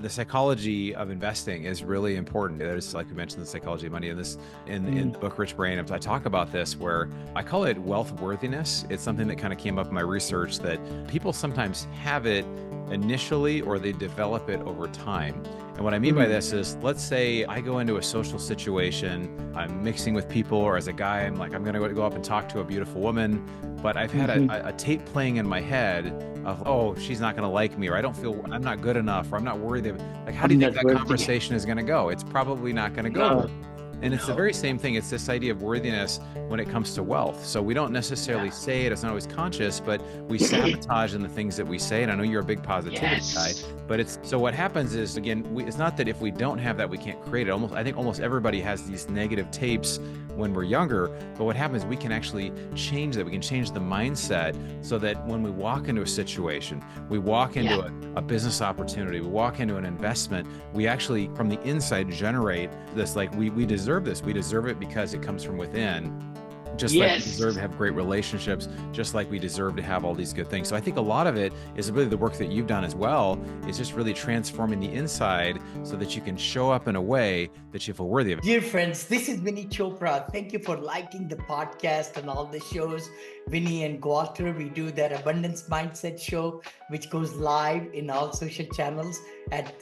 The psychology of investing is really important. There's, like we mentioned, the psychology of money. And this in the book Rich Brain, I talk about this, where I call it wealth worthiness. It's something that kind of came up in my research, that people sometimes have it initially or they develop it over time. And what I mean by this is, let's say I go into a social situation, I'm mixing with people, or as a guy, I'm like, I'm going to go up and talk to a beautiful woman, but I've had a tape playing in my head of, oh, she's not going to like me, or I don't feel I'm not good enough, or I'm not worthy of, like, how do you think that conversation is going to go? It's probably not going to go. No. And it's the very same thing. It's this idea of worthiness when it comes to wealth. So we don't necessarily say it. It's not always conscious, but we sabotage in the things that we say. And I know you're a big positivity guy, but so what happens is, again, it's not that if we don't have that, we can't create it. I think almost everybody has these negative tapes when we're younger, but what happens, we can actually change that. We can change the mindset so that when we walk into a situation, we walk into a business opportunity, we walk into an investment, we actually from the inside generate this, like we deserve this. We deserve it because it comes from within. Just like we deserve to have great relationships, just like we deserve to have all these good things. So I think a lot of it is really the work that you've done as well, is just really transforming the inside so that you can show up in a way that you feel worthy of. Dear friends, this is Vinney Chopra. Thank you for liking the podcast and all the shows. Vinney and Walter, we do that Abundance Mindset show, which goes live in all social channels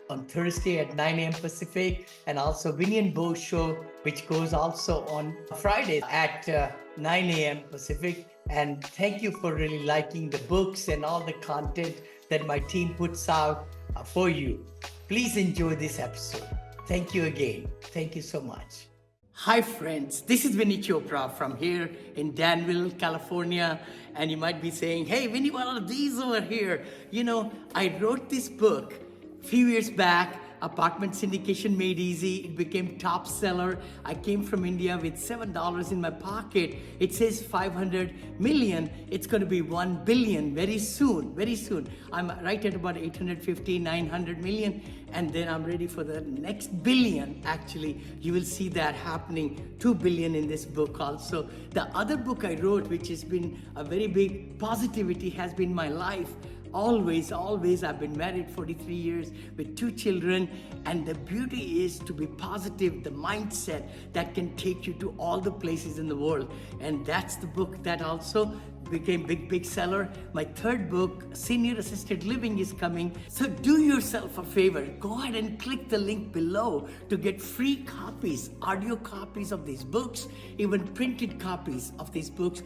on Thursday at 9 a.m. Pacific, and also Vinney and Bo show, which goes also on Friday at 9 a.m. Pacific. And thank you for really liking the books and all the content that my team puts out for you. Please enjoy this episode. Thank you again. Thank you so much. Hi friends, this is Vinney Chopra from here in Danville, California. And you might be saying, hey Vinney, what are these over here? You know, I wrote this book a few years back. Apartment Syndication Made Easy. It became top seller. I came from India with $7 in my pocket. It says 500 million. It's going to be 1 billion very soon, very soon. I'm right at about 850, 900 million. And then I'm ready for the next billion. Actually, you will see that happening, 2 billion in this book also. The other book I wrote, which has been a very big positivity, has been my life. Always, I've been married 43 years with 2 children, and the beauty is to be positive, the mindset that can take you to all the places in the world. And that's the book that also became big seller. My third book, Senior Assisted Living, is coming. So do yourself a favor, go ahead and click the link below to get free copies, audio copies of these books, even printed copies of these books.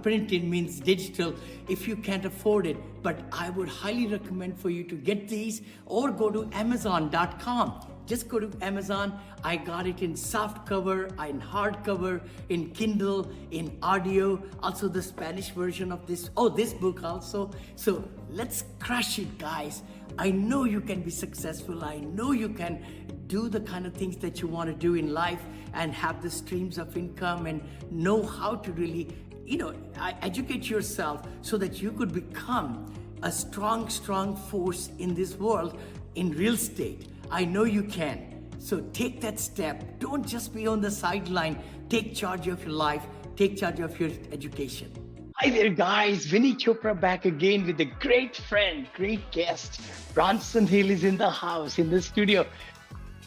Printed means digital if you can't afford it, but I would highly recommend for you to get these, or go to Amazon.com. Just go to Amazon. I got it in soft cover, in hardcover, in Kindle, in audio, also the Spanish version of this book also. So let's crush it, guys. I know you can be successful. I know you can do the kind of things that you want to do in life and have the streams of income and know how to really, educate yourself so that you could become a strong force in this world in real estate. I know you can. So take that step. Don't just be on the sideline. Take charge of your life. Take charge of your education. Hi there, guys. Vinney Chopra back again with a great friend, great guest. Bronson Hill is in the house, in the studio.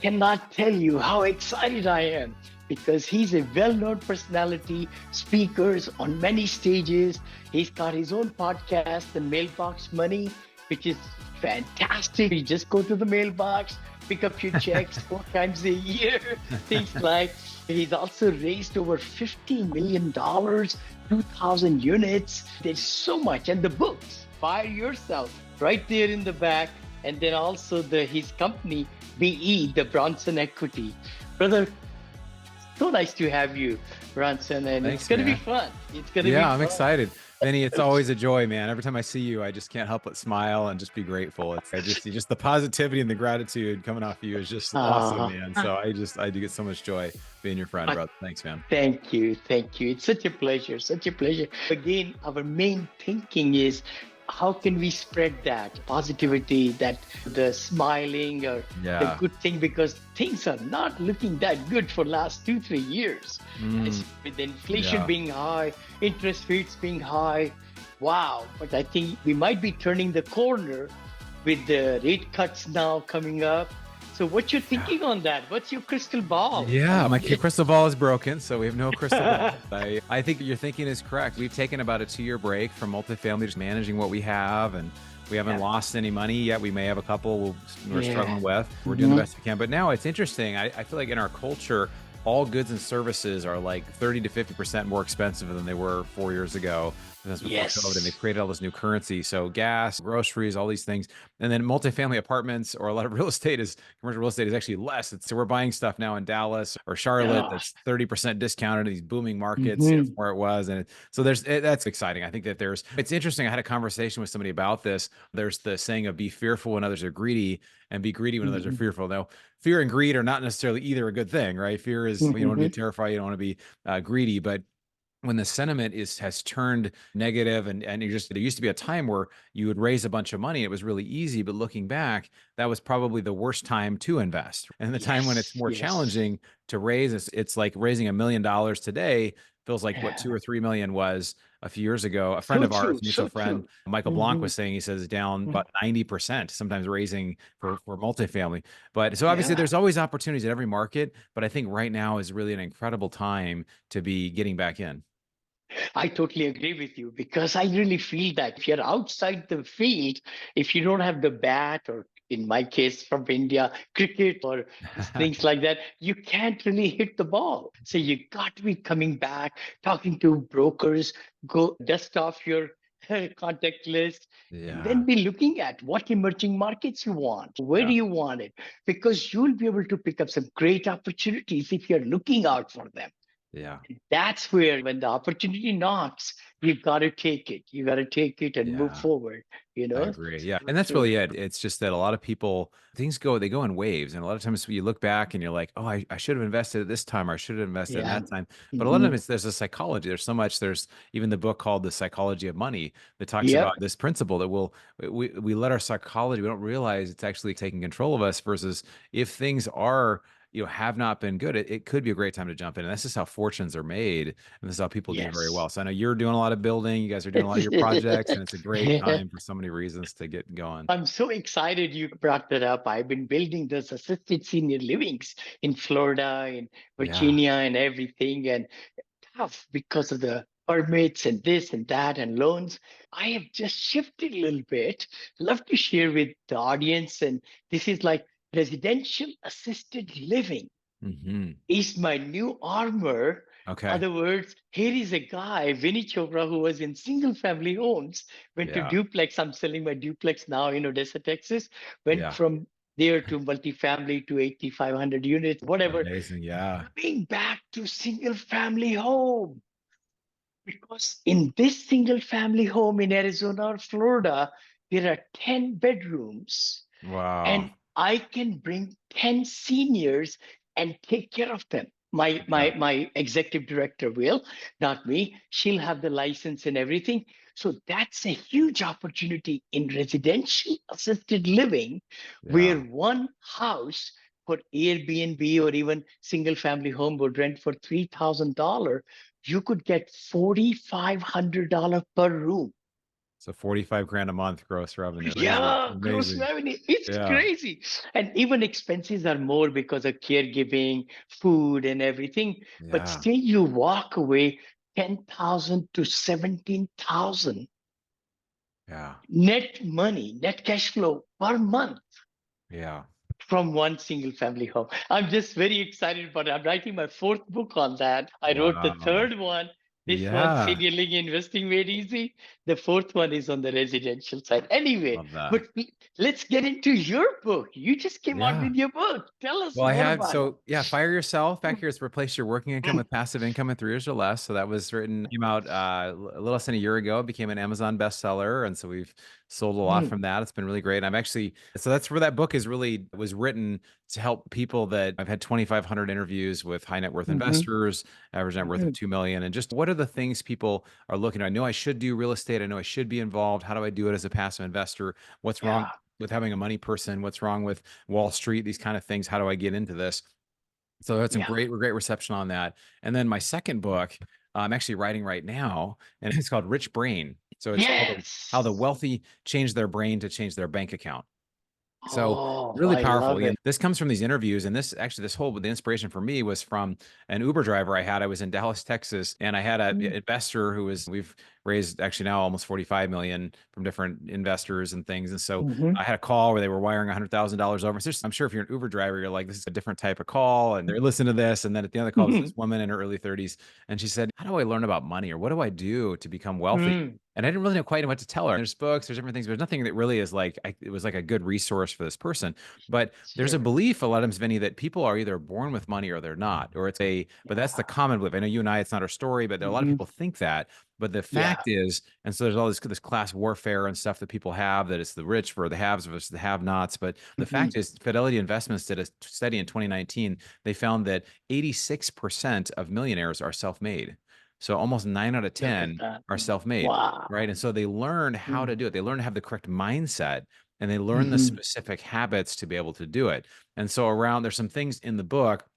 Cannot tell you how excited I am, because he's a well-known personality, speakers on many stages. He's got his own podcast, The Mailbox Money, which is fantastic. You just go to the mailbox, pick up your checks 4 times a year, things like. He's also raised over $50 million, 2,000 units. There's so much. And the books, Fire Yourself, right there in the back. And then also his company, BE, the Bronson Equity. Brother, so nice to have you, Bronson. And Thanks, it's going to be fun. It's going to be fun. I'm excited. Vinney, it's always a joy, man. Every time I see you, I just can't help but smile and just be grateful. Just the positivity and the gratitude coming off of you is just awesome, man. So I do get so much joy being your friend, brother. Thanks, man. Thank you. It's such a pleasure. Again, our main thinking is, how can we spread that positivity, that the smiling or the good thing, because things are not looking that good for last 2-3 years. With inflation being high, interest rates being high. Wow. But I think we might be turning the corner with the rate cuts now coming up. So what you're thinking on that? What's your crystal ball? Yeah, my crystal ball is broken, so we have no crystal ball. I think your thinking is correct. We've taken about a 2-year break from multifamily, just managing what we have, and we haven't Yeah. lost any money yet. We may have a couple we're Yeah. struggling with. We're doing the Mhm. best we can. But now it's interesting. I feel like in our culture, all goods and services are like 30 to 50% more expensive than they were 4 years ago. That's before COVID, and Yes. they've created all this new currency. So gas, groceries, all these things. And then multifamily apartments or a lot of commercial real estate is actually less. So we're buying stuff now in Dallas or Charlotte Yeah. that's 30% discounted in these booming markets, Hmm. from where it was. And that's exciting. I think that it's interesting. I had a conversation with somebody about this. There's the saying of be fearful when others are greedy and be greedy when others are Hmm. fearful. Now, fear and greed are not necessarily either a good thing, right? Fear is, you don't want to be Hmm. terrified, you don't want to be greedy, but when the sentiment has turned negative and there used to be a time where you would raise a bunch of money, it was really easy, but looking back, that was probably the worst time to invest. And the time when it's Yes. more Yes. challenging to raise, it's like raising $1 million today feels like what Yeah. 2 or 3 million was a few years ago. A friend So of ours, true. mutual So friend true. Michael Blanc, Hmm. was saying, he says down about 90%, sometimes raising for multifamily. But so obviously Yeah. there's always opportunities in every market, but I think right now is really an incredible time to be getting back in. I totally agree with you because I really feel that if you're outside the field, if you don't have the bat, or in my case from India, cricket or things like that, you can't really hit the ball. So you got to be coming back, talking to brokers, go dust off your contact list, and Yeah. then be looking at what emerging markets you want. Where Yeah. do you want it? Because you'll be able to pick up some great opportunities if you're looking out for them. Yeah. That's where, when the opportunity knocks, you've got to take it. You got to take it and move Yeah. forward. You I know. agree. Yeah. So And that's true. really it. It's just that a lot of people, they go in waves. And a lot of times you look back and you're like, oh, I should have invested at this time, or I should have invested in Yeah. that time. But a lot of Hmm. them, there's a psychology. There's so much, there's even the book called The Psychology of Money that talks about Yep. this principle that we let our psychology, we don't realize it's actually taking control of us versus if things are, have not been good, it could be a great time to jump in. And that's just how fortunes are made. And this is how people do very Yes. well. So I know you're doing a lot of building. You guys are doing a lot of your projects, and it's a great time for so many reasons to get going. I'm so excited you brought that up. I've been building those assisted senior livings in Florida, in Yeah. Virginia, and everything. And tough because of the permits and this and that and loans. I have just shifted a little bit. Love to share with the audience. And this is like residential assisted living Hmm. is my new armor. Okay. Other words, here is a guy, Vinney Chopra, who was in single family homes, went to Yeah. duplex. I'm selling my duplex now in Odessa, Texas. Went Yeah. from there to multifamily to 8,500 units, whatever. Amazing. Yeah. Coming back to single family home, because in this single family home in Arizona or Florida, there are 10 bedrooms, Wow. and I can bring 10 seniors and take care of them. My, Yeah. my, my executive director will, not me. She'll have the license and everything. So that's a huge opportunity in residential assisted living, where Yeah. one house for Airbnb or even single family home would rent for $3,000. You could get $4,500 per room. So 45 grand a month gross revenue. Amazing. Yeah, gross Amazing. revenue. It's Yeah. crazy. And even expenses are more because of caregiving, food, and everything. But Yeah. still, you walk away 10,000 to 17,000 Yeah. net money, net cash flow per month Yeah. from one single family home. I'm just very excited about it. I'm writing my fourth book on that. I wrote the Wow. third one. This one, Yeah. Senior Living Investing Made Easy. The fourth one is on the residential side. Anyway, Love that. but let's get into your book. You just came out Yeah. with your book. Tell us Well, I more had about so yeah, Fire Yourself back it. here is replace your working income with passive income in 3 years or less. So that was written, came out a little less than a year ago. It became an Amazon bestseller, and so we've sold a lot from that. It's been really great. I'm actually so that's where that book is really was written to help people that I've had 2,500 interviews with high net worth Mhm, investors, average net worth of mhm. 2 million, and just what are the things people are looking at? I know I should do real estate. I know I should be involved. How do I do it as a passive investor? What's wrong Yeah, with having a money person? What's wrong with Wall Street? These kind of things. How do I get into this? So that's some yeah. great reception on that. And then my second book, I'm actually writing right now, and it's called Rich Brain. So it's called How the Yes. Wealthy Change Their Brain to Change Their Bank Account. So Oh, really I powerful. love Again, it. this comes from these interviews, and the inspiration for me was from an Uber driver I had. I was in Dallas, Texas, and I had an Mm, investor we've raised actually now almost 45 million from different investors and things. And so mhm, I had a call where they were wiring $100,000 over. So I'm sure if you're an Uber driver, you're like, this is a different type of call, and they're listening to this. And then at the end of the call, there's mhm, this woman in her early 30s, and she said, "How do I learn about money, or what do I do to become wealthy?" mm, And I didn't really know quite what to tell her. There's books, there's different things, but there's nothing that really is like, it was like a good resource for this person. But there's a sure. belief a lot of times, Vinny, that people are either born with money or they're not, but that's the Yeah. common belief. I know you and I, it's not our story, but there are a lot of Mhm, people think that. But the yeah. fact is, and so there's all this class warfare and stuff that people have, that it's the rich for the haves versus the have-nots. But the Mhm, fact is, Fidelity Investments did a study in 2019. They found that 86% of millionaires are self-made. So almost 9 out of look at 10 that. are self-made, right? Wow. And so they learn how to Mm, do it. They learn to have the correct mindset, and they learn the mhm, specific habits to be able to do it. And so there's some things in the book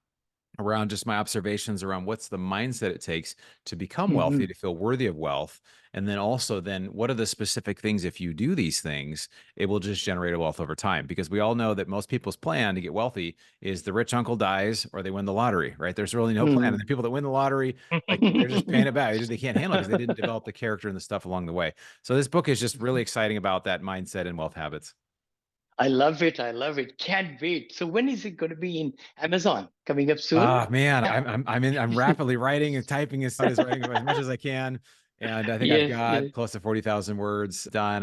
around just my observations around what's the mindset it takes to become wealthy, mhm, to feel worthy of wealth. And then also then what are the specific things, if you do these things, it will just generate a wealth over time. Because we all know that most people's plan to get wealthy is the rich uncle dies or they win the lottery, right? There's really no plan. And the mhm. people that win the lottery, like they're just paying it back. They can't handle it because they didn't develop the character and the stuff along the way. So this book is just really exciting about that mindset and wealth habits. I love it. I love it. Can't wait. So when is it going to be in Amazon? Coming up soon? Ah, man, I'm rapidly writing and typing writing as much as I can. And I think I've Yes, got yes. close to 40,000 words done.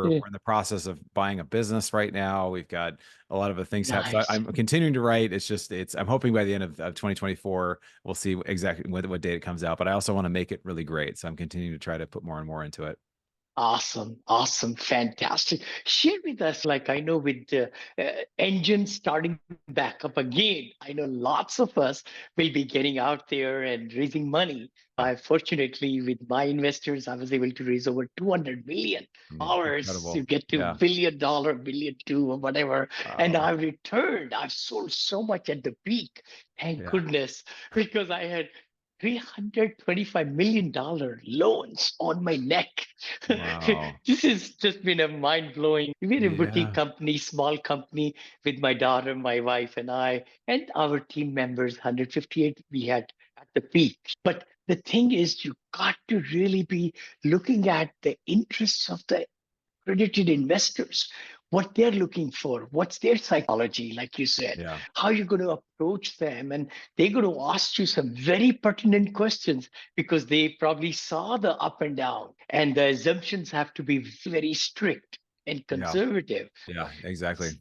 Yeah. We're in the process of buying a business right now. We've got a lot of the things happen. So Nice. I'm continuing to write. I'm hoping by the end of 2024, we'll see exactly what date it comes out. But I also want to make it really great. So I'm continuing to try to put more and more into it. Awesome, awesome, fantastic. Share with us, like I know with the engine starting back up again, I know lots of us will be getting out there and raising money. I fortunately, with my investors, I was able to raise over 200 million Yeah, dollars to incredible. get to Yeah. $1 billion, billion two, or whatever. And Oh, I've returned. I've sold so much at the peak. Thank yeah. goodness, because I had $325 million loans on my neck. Wow. This has just been a mind blowing. We're a boutique Yeah. company, small company with my daughter, my wife, and I, and our team members, 158 we had at the peak. But the thing is, you got to really be looking at the interests of the accredited investors, what they're looking for, what's their psychology, like you said, Yeah. how you're going to approach them. And they're going to ask you some very pertinent questions because they probably saw the up and down, and the assumptions have to be very strict and Yeah. conservative. Yeah, exactly.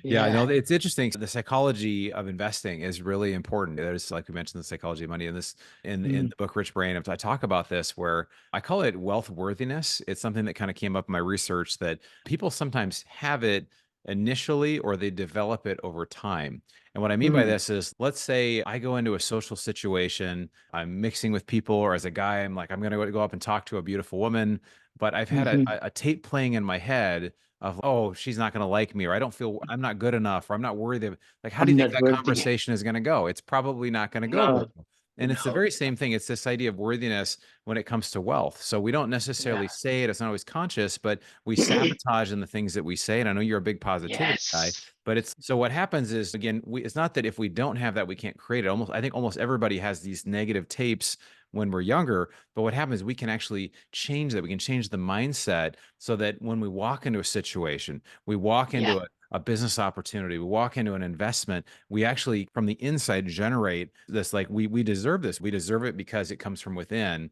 Yeah, no, Yeah. it's interesting. The psychology of investing is really important. There's, like we mentioned, the psychology of money in in Mm, the book Rich Brain. I talk about this where I call it wealth worthiness. It's something that kind of came up in my research that people sometimes have it initially or they develop it over time. And what I mean by mm, this is, let's say I go into a social situation, I'm mixing with people, or as a guy, I'm going to go up and talk to a beautiful woman, but I've had mhm. a tape playing in my head of, oh, she's not going to like me, or I'm not good enough, or I'm not worthy of, like, how do I'm you think not that worthy. conversation is going to go? It's probably not going to go No, well. And it's the no. very same thing. It's this idea of worthiness when it comes to wealth. So we don't necessarily Yeah. say it, it's not always conscious, but we sabotage in the things that we say. And I know you're a big positivity guy, Yes. but so what happens is, again, it's not that if we don't have that, we can't create it. I think almost everybody has these negative tapes when we're younger. But what happens is we can actually change that. We can change the mindset so that when we walk into a situation, we walk Yeah. into a business opportunity, we walk into an investment, we actually from the inside generate this, like, we deserve this. We deserve it because it comes from within,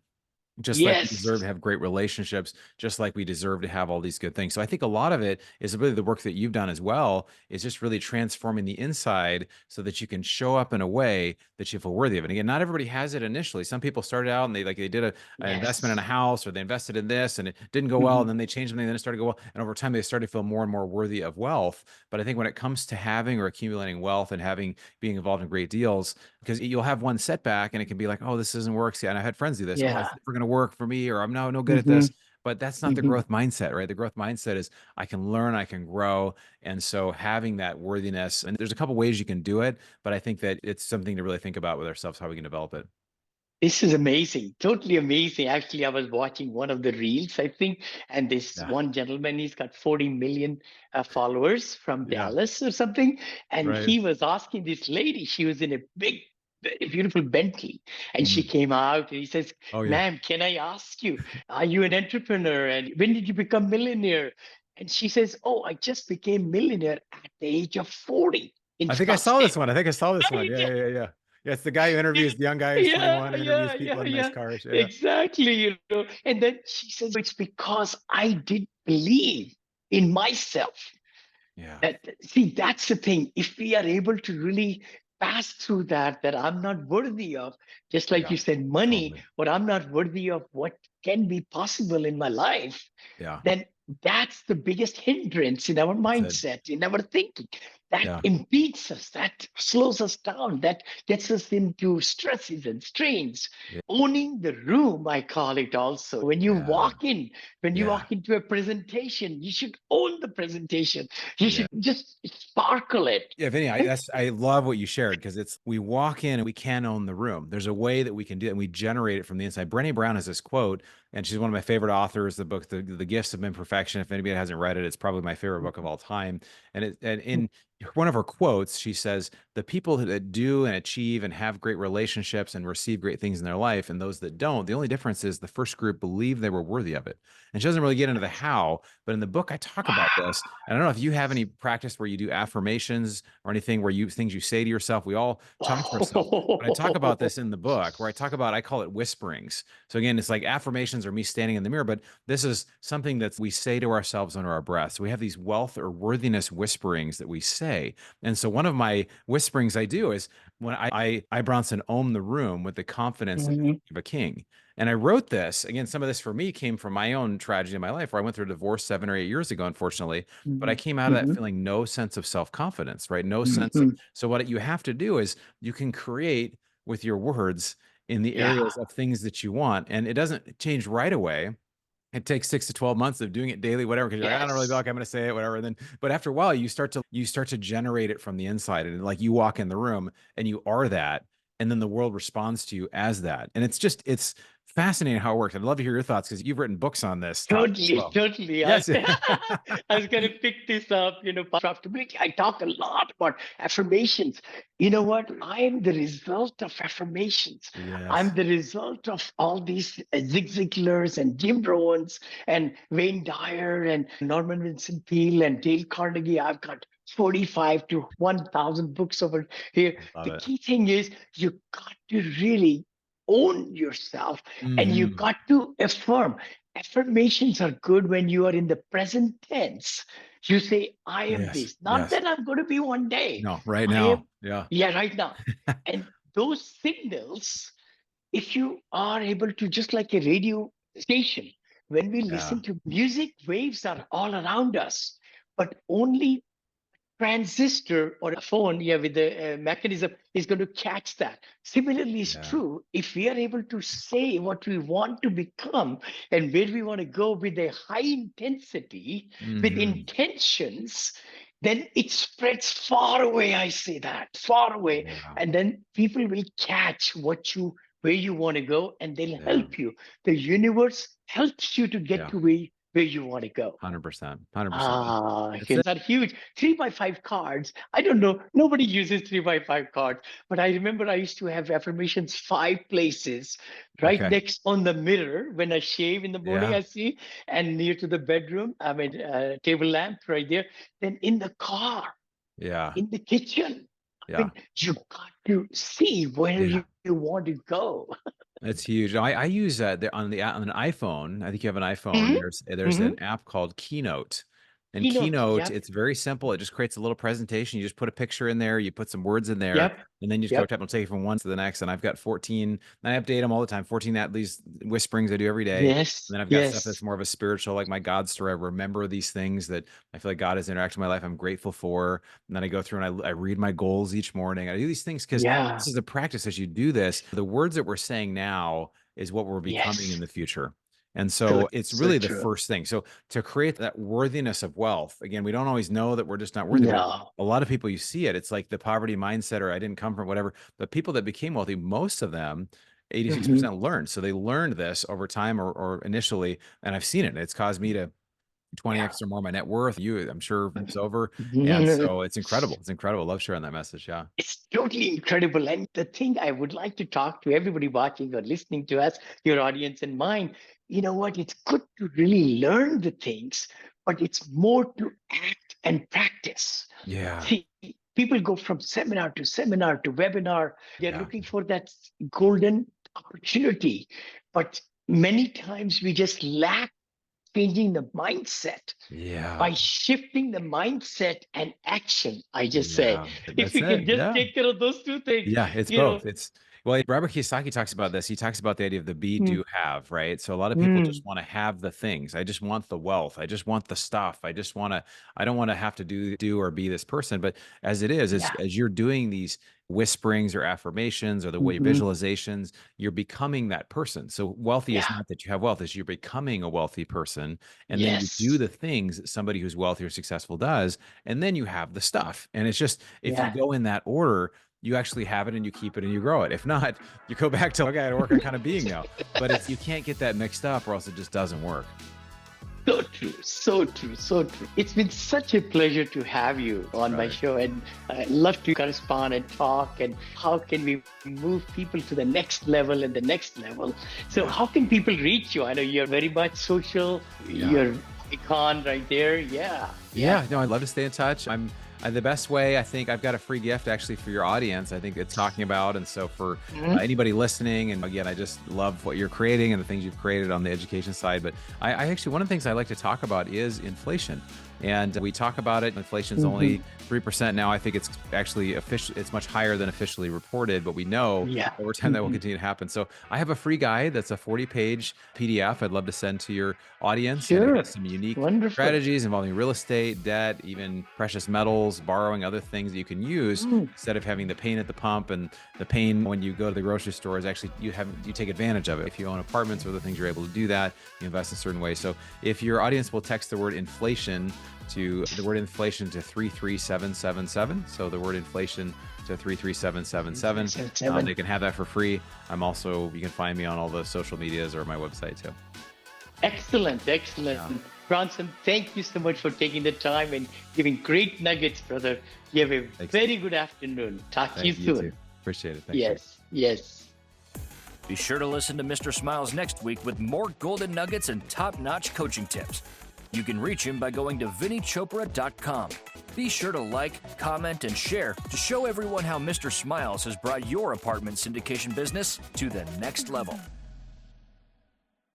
just like we deserve to Yes. have great relationships, just like we deserve to have all these good things. So I think a lot of it is really the work that you've done as well, is just really transforming the inside so that you can show up in a way that you feel worthy of. And again, not everybody has it initially. Some people started out and they did an investment in a Yes. house, or they invested in this and it didn't go well. And Mhm. then they changed something, then it started to go well. And over time, they started to feel more and more worthy of wealth. But I think when it comes to having or accumulating wealth and being involved in great deals, because you'll have one setback and it can be like, oh, this doesn't work. See, and I've had friends do this. Oh, it's Yeah. never going to work for me, or I'm no good at Mhm. this. But that's not the Mhm. growth mindset, right? The growth mindset is I can learn, I can grow. And so having that worthiness, and there's a couple ways you can do it, but I think that it's something to really think about with ourselves, how we can develop it. This is amazing, totally amazing. Actually, I was watching one of the reels, I think, and this Yeah. one gentleman, he's got 40 million followers from Yeah. Dallas or something. And Right. he was asking this lady, she was in a big, beautiful Bentley, and she Mhm. cage out and he says, Oh yeah. ma'am, can I ask you, are you an entrepreneur? And when did you become millionaire? And she says, oh, I just became millionaire at the age of 40 in I think I saw this Scottsdale. one. I think I saw this one. Right? Yeah, yeah, yeah, yeah. Yeah, it's the guy who Yeah, interviews the young guy who's yeah, 21 and interviews yeah, people yeah, in nice yeah. cars. Yeah, yeah. Exactly, And then she says, it's because I did believe in myself. Yeah. See, that's the thing. If we are able to really pass through that I'm not worthy of, just like Yeah. you said, money, Totally. or I'm not worthy of what can be possible in my life, Yeah. then that's the biggest hindrance in our That's it. mindset, in our thinking. That Yeah. impedes us, that slows us down, that gets us into stresses and strains. Yeah. Owning the room, I call it also. When you Yeah. walk in, when you Yeah. walk into a presentation, you should own the presentation. You Yeah. should just sparkle it. Yeah, Vinny, Right? I love what you shared because it's we walk in and we can own the room. There's a way that we can do it and we generate it from the inside. Brené Brown has this quote, and she's one of my favorite authors. The book, The Gifts of Imperfection. If anybody hasn't read it, it's probably my favorite book of all time. And in one of her quotes, she says, "The people that do and achieve and have great relationships and receive great things in their life, and those that don't, the only difference is the first group believe they were worthy of it." And she doesn't really get into the how, but in the book, I talk about this. And I don't know if you have any practice where you do affirmations or anything where you things you say to yourself. We all talk to ourselves. But I talk about this in the book where I call it whisperings. So again, it's like affirmations or me standing in the mirror, but this is something that we say to ourselves under our breath. So we have these wealth or worthiness whisperings that we say. And so one of my whisperings I do is when I Bronson own the room with the confidence Mhm, of a king. And I wrote this again. Some of this for me came from my own tragedy in my life, where I went through a divorce 7 or 8 years ago, unfortunately. But I mhm, came out of that mhm, feeling no sense of self-confidence, right? No sense of, mhm. so what you have to do is you can create with your words in the Yeah. areas of things that you want. And it doesn't change right away. It takes 6 to 12 months of doing it daily, whatever, because you're like, I don't really feel Yes. like I'm going to say it, whatever. And then, but after a while, you start to generate it from the inside, and like you walk in the room and you are that, and then the world responds to you as that. And it's fascinating how it works. I'd love to hear your thoughts because you've written books on this topic as Totally, well. totally. Yes. I was going to pick this up, profitability. I talk a lot about affirmations. You know what? I am the result of affirmations. I'm Yes. the result of all these Zig Ziglars and Jim Rowans and Wayne Dyer and Norman Vincent Peale and Dale Carnegie. I've got 45 to 1,000 books over here. Love The it. key thing is you got to really own yourself, and you Mhm. got to affirm. Affirmations are good when you are in the present tense. You say, I am Yes. this, not Yes. that I'm going to be one day. No, right I am, now. Yeah. yeah, right now. And those signals, if you are able to, just like a radio station, when we Yeah. listen to music, waves are all around us, but only transistor or a phone, yeah, with the mechanism is going to catch that. Similarly, it's Yeah. true. If we are able to say what we want to become and where we want to go with a high intensity, with Mhm. intentions, then it spreads far away. I say that far away, Yeah. and then people will catch what you where you want to go, and they'll Yeah. help you. The universe helps you to get Yeah. to where you want to go. 100%. 100%. Ah, It's things are huge. 3x5 cards. I don't know. Nobody uses 3x5 cards. But I remember I used to have affirmations 5 places right okay. next on the mirror. When I shave in the morning, Yeah. I see, and near to the bedroom, I mean, table lamp right there. Then in the car, Yeah. in the kitchen. I Yeah. mean, you got to see where Yeah. you want to go. It's huge. I use on an iPhone. I think you have an iPhone. Mhm, There's mhm. an app called Keynote. And Keynote. Keynote, Yep. it's very simple. It just creates a little presentation. You just put a picture in there, you put some words in there, Yep. and then you just go Yep. tap and take it from one to the next. And I've got 14, and I update them all the time. 14 at these whisperings I do every day. And Yes. then I've got stuff Yes. that's more of a spiritual, like my God story. I remember these things that I feel like God has interacted in my life. I'm grateful for. And then I go through and I read my goals each morning. I do these things because Yeah. this is a practice as you do this. The words that we're saying now is what we're becoming in Yes. the future. And So so it's so really the true. first thing. So to create that worthiness of wealth, again, we don't always know that we're just not worthy, but No. a lot of people, you see it. It's like the poverty mindset or I didn't come from whatever. The people that became wealthy, most of them, 86% learned. So they learned this over time or initially, and I've seen it. It's caused me to 20x or more my net worth. I'm sure it's over. And so it's incredible. It's incredible. Love sharing that message. Yeah. It's totally incredible. And the thing I would like to talk to everybody watching or listening to us, your audience and mine, you know what? It's good to really learn the things, but it's more to act and practice. Yeah. See, people go from seminar to webinar. They're Yeah. looking for that golden opportunity. But many times we just lack changing the mindset. Yeah. By shifting the mindset and action, I just say, if That's we can it. just Yeah. take care of those two things. Yeah, it's you know, both. Well, Robert Kiyosaki talks about this. He talks about the idea of the be, Mm. do, have, right? So a lot of people just want to have the things. I just want the wealth. I just want the stuff. I don't want to have to do or be this person. But as it is, Yeah. as you're doing these whisperings or affirmations or the way visualizations, you're becoming that person. So wealthy is Yeah. not that you have wealth, is you're becoming a wealthy person. And then you do the things that somebody who's wealthy or successful does. And then you have the stuff. And it's just, if you go in that order, you actually have it and you keep it and you grow it. If not, you go back to, okay, I gotta work on kind of being now. But you can't get that mixed up or else it just doesn't work. So true, so true, so true. It's been such a pleasure to have you on my show, and I love to correspond and talk, and how can we move people to the next level and the next level. So how can people reach you? I know you're very much social, you're icon right there. Yeah, no, I'd love to stay in touch. The best way, I think, I've got a free gift actually for your audience. I think it's talking about, and so for anybody listening, and again, I just love what you're creating and the things you've created on the education side. But I actually, one of the things I like to talk about is inflation. And we talk about it. Inflation's only 3% now. I think it's actually it's much higher than officially reported, but we know over time that will continue to happen. So I have a free guide that's a 40-page PDF I'd love to send to your audience. And it has some unique strategies involving real estate, debt, even precious metals, borrowing, other things that you can use instead of having the pain at the pump and the pain when you go to the grocery store. Is actually you take advantage of it. If you own apartments or other things, you're able to do that. You invest in certain ways. So if your audience will text the word inflation to 33777. So the word inflation to 33777. They can have that for free. You can find me on all the social medias or my website too. Excellent. Yeah. Bronson, thank you so much for taking the time and giving great nuggets, brother. You have a very good afternoon. Talk to you soon. Too. Appreciate it. Thanks. Yes. Be sure to listen to Mr. Smiles next week with more golden nuggets and top-notch coaching tips. You can reach him by going to VinneyChopra.com. Be sure to like, comment, and share to show everyone how Mr. Smiles has brought your apartment syndication business to the next level.